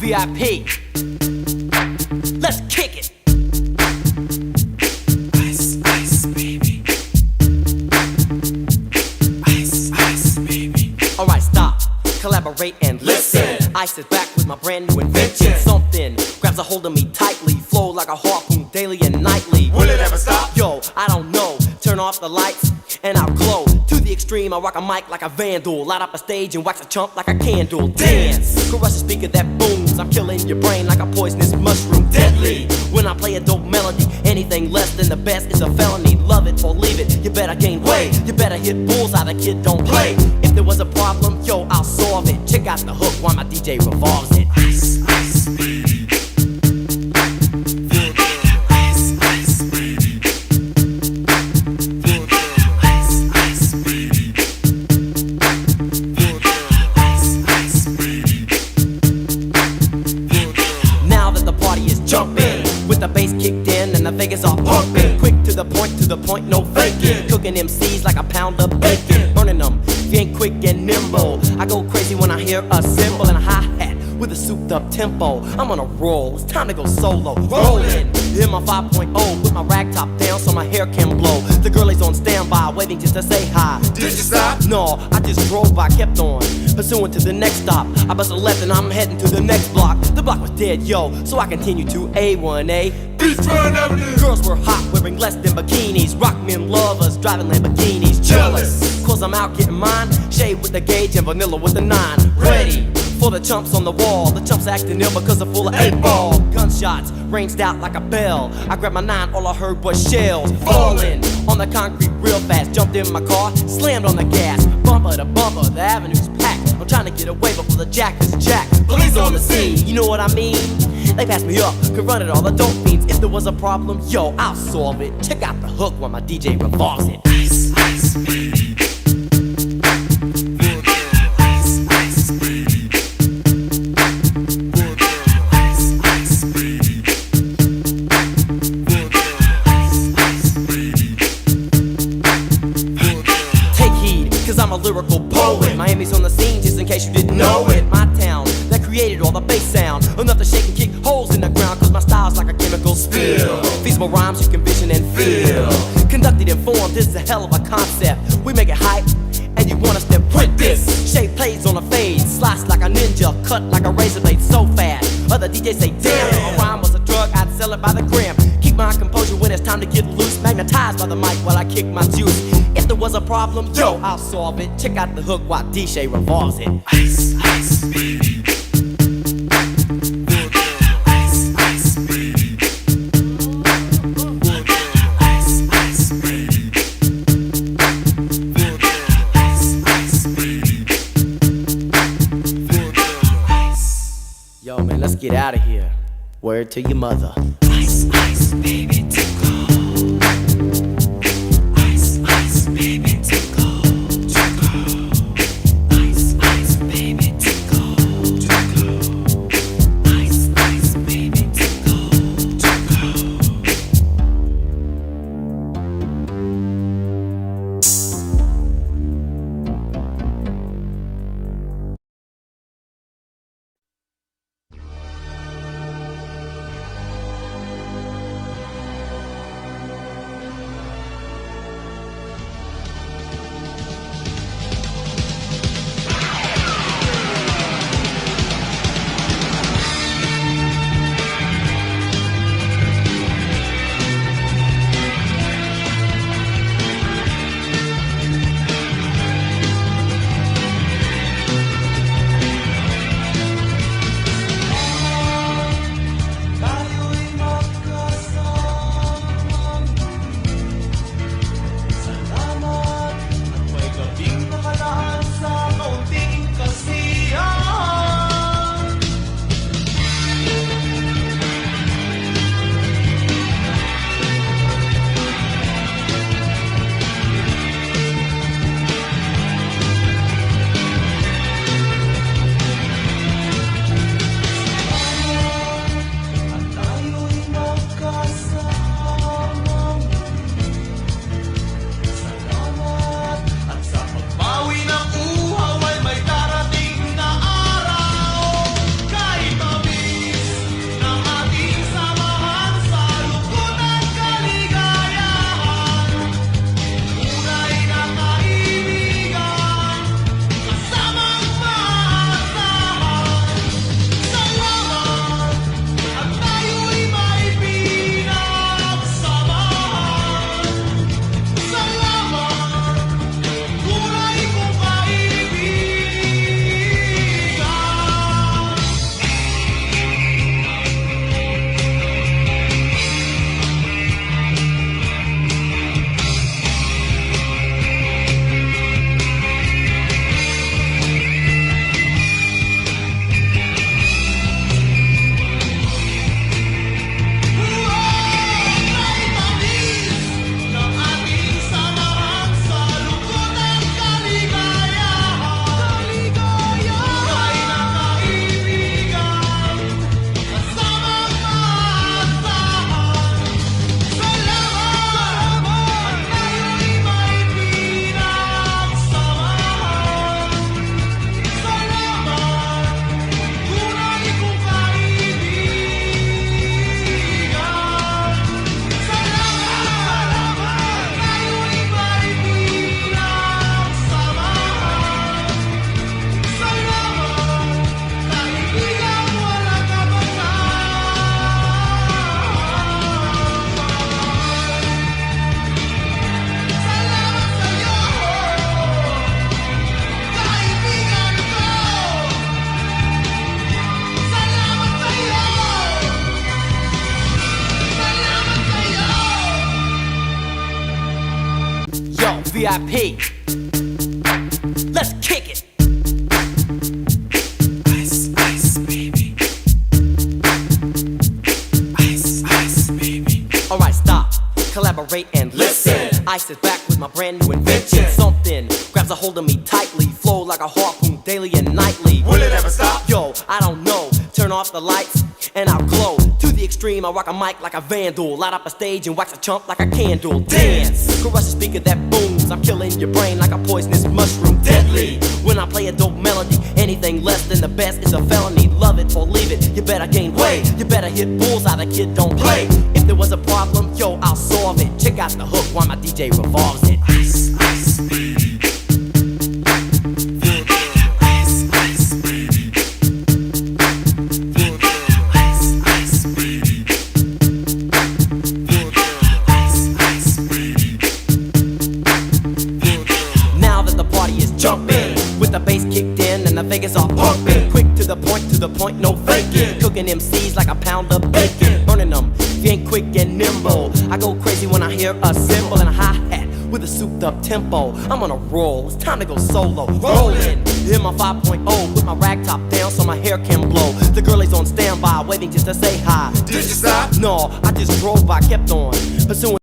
VIP. Let's kick it. Ice, ice, baby. Ice, ice, baby. Alright, stop, collaborate and listen. Ice is back with my brand new invention. Something grabs a hold of me tightly, flow like a harpoon daily and nightly. Will it ever stop? Yo, I don't know. Turn off the lights and I'll glow. To the extreme, I rock a mic like a vandal. Light up a stage and wax a chump like a candle. Dance, crush a speaker that booms. I'm killing your brain like a poisonous mushroom. Deadly, when I play a dope melody. Anything less than the best is a felony. Love it or leave it, you better gain weight. You better hit bullseye, the kid don't play. If there was a problem, yo, I'll solve it. Check out the hook while my DJ revolves it. Ice, ice, baby. Jumping with the bass kicked in and the Vegas are pumping. Quick to the point, no faking. Cooking MCs like a pound of bacon. Burning them, if you ain't quick and nimble. I go crazy when I hear a cymbal and a hi-hat with a souped up tempo. I'm on a roll, it's time to go solo. Rolling, hit my 5.0, put my rag top down so my hair can blow. The girl is on standby, waiting just to say hi. Did you stop? No, I just drove by, kept on pursuing to the next stop. I bust a left and I'm heading to the next block. The block was dead, yo, so I continued to A1A. Beachfront Avenue. Girls were hot, wearing less than bikinis. Rock men lovers, driving Lamborghinis. Jealous, cause I'm out getting mine. Shade with the gauge and vanilla with the 9. Ready for the chumps on the wall. The chumps acting ill because they're full of 8-ball. Gunshots ranged out like a bell. I grabbed my 9, all I heard was shells falling on the concrete real fast. Jumped in my car, slammed on the gas. Bumper to bumper, the avenue's packed. I'm trying to get away before the jack is jacked. Police on the scene, you know what I mean? They passed me up, could run it all, the dope fiends. If there was a problem, yo, I'll solve it. Check out the hook while my DJ revolves it. Ice, ice, baby. Ice, ice, baby. Ice, ice, baby. Ice, ice, baby. Take heed, cause I'm a lyrical poet. Miami's on the scene, just in case you didn't know it. My town, that created all the bass sound. Enough to shake and kick holes in the ground, cause my style's like a chemical spill. Feasible rhymes you can vision and feel. Conducted in form, this is a hell of a concept. We make it hype, and you want us to print this. Shape plays on a fade, slice like a ninja, cut like a razor blade so fast. Other DJs say, damn, if a rhyme was a drug, I'd sell it by the gram. Keep my composure when it's time to get loose. Magnetized by the mic while I kick my juice. If there was a problem, yo, I'll solve it. Check out the hook while DJ revolves it. Ice, ice, baby. Ice, ice, baby. Ice, ice, baby. Ice, ice, baby. Ice. Yo, man, let's get out of here. Word to your mother. Ice, ice, baby, tickle. Ice, ice, baby, tickle. Tickle. Ice, ice, baby, tickle. Tickle. Ice, ice, baby, tickle. Tickle. VIP. Let's kick it. Ice, ice, baby. Ice, ice, baby. Alright, stop, collaborate and listen. Ice is back with my brand new invention. Something grabs a hold of me tightly, flow like a harpoon daily and nightly. Will it ever stop? Yo, I don't know. Turn off the lights and I'll glow. To the extreme, I rock a mic like a vandal. Light up a stage and wax a chump like a candle. Dance, crush a speaker that booms. I'm killing your brain like a poisonous mushroom. Deadly, when I play a dope melody. Anything less than the best is a felony. Love it or leave it, you better gain weight. You better hit bullseye, the kid don't play. If there was a problem, yo, I'll solve it. Check out the hook while my DJ revolves it. Ice, ice, baby. Ice, ice, baby. Ice, ice, baby. Ice, ice, baby. Now that the party is jumping, with the bass kicked in and the Vegas are pumping. Quick to the point, no faking. Cooking MCs like a pound of bacon. Burning them, if you ain't quick and nimble. I go crazy when I hear a cymbal and a hi-hat with a souped up tempo. I'm on a roll, it's time to go solo. Rolling in my 5.0 with my rag top down so my hair can blow. The girl is on standby, waiting just to say hi. Did you stop? No, I just drove by, kept on pursuing.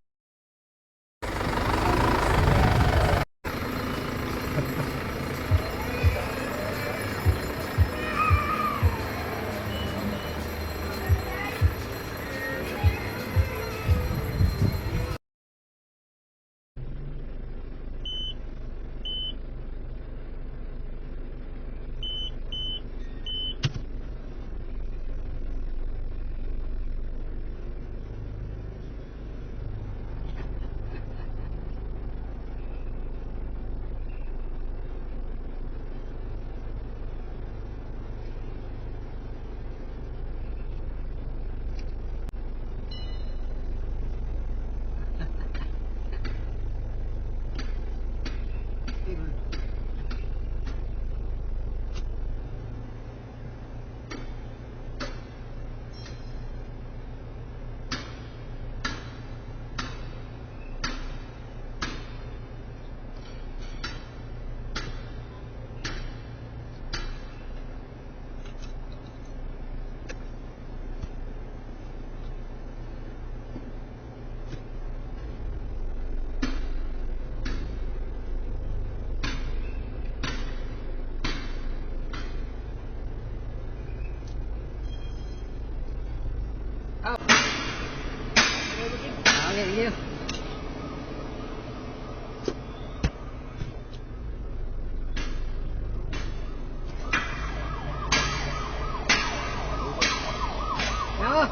Đâu?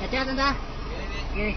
Chà cha ta ta. Kìa.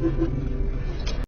Thank you.